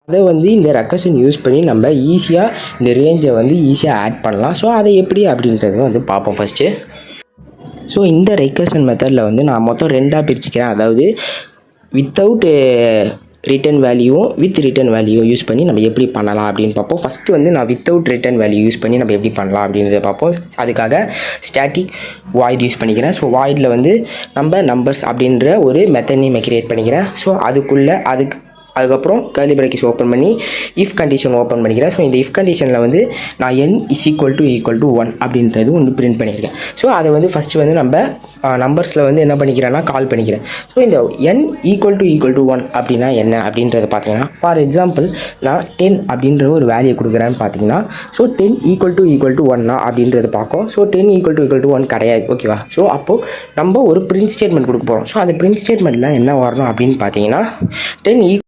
அதை வந்து இந்த ரெக்கர்ஷன் யூஸ் பண்ணி நம்ம ஈஸியாக இந்த ரேஞ்சை வந்து ஈஸியாக ஆட் பண்ணலாம். ஸோ அதை எப்படி அப்படின்றது வந்து பார்ப்போம் ஃபஸ்ட்டு. ஸோ இந்த ரெக்கர்ஷன் மெத்தடில் வந்து நான் மொத்தம் 2ஆக பிரிச்சுக்கிறேன். அதாவது வித்தவுட் ரிட்டன் வேல்யூவும் வித் ரிட்டன் வேல்யூ யூஸ் பண்ணி நம்ம எப்படி பண்ணலாம் அப்படின்னு பார்ப்போம். ஃபஸ்ட்டு வந்து நான் வித்தவுட் ரிட்டன் வேல்யூ யூஸ் பண்ணி நம்ம எப்படி பண்ணலாம் அப்படின்றத பார்ப்போம். அதுக்காக ஸ்டாட்டிக் வாய்ட் யூஸ் பண்ணிக்கிறேன். ஸோ வாய்டில் வந்து நம்ம நம்பர்ஸ் அப்படின்ற ஒரு மெத்தட் நேமை கிரியேட் பண்ணிக்கிறேன். ஸோ அதுக்கப்புறம் கர்லி பிராக்கெட்ஸ் ஓப்பன் பண்ணி இஃப் கண்டிஷன் ஓப்பன் பண்ணிக்கிறேன். ஸோ இந்த இஃப் கண்டிஷனில் வந்து நான் n = 1 அப்படின்றது ஒன்று பிரிண்ட் பண்ணியிருக்கேன். ஸோ அதை வந்து ஃபஸ்ட்டு வந்து நம்ம நம்பர்ஸில் வந்து என்ன பண்ணிக்கிறேன்னா கால் பண்ணிக்கிறேன். ஸோ இந்த n = 1 அப்படின்னா என்ன அப்படின்றத பார்த்தீங்கன்னா, ஃபார் எக்ஸாம்பிள் நான் 10 அப்படின்ற ஒரு வேல்யூ கொடுக்குறேன்னு பார்த்தீங்கன்னா, ஸோ 10 = 1 அப்படின்றது பார்க்கும். ஸோ 10 = 1 கிடையாது, ஓகேவா? ஸோ அப்போது நம்ம ஒரு பிரிண்ட் ஸ்டேட்மெண்ட் கொடுக்க போகிறோம். ஸோ அந்த பிரிண்ட் ஸ்டேட்மெண்ட்டில் என்ன வரணும் அப்படின்னு பார்த்தீங்கன்னா 10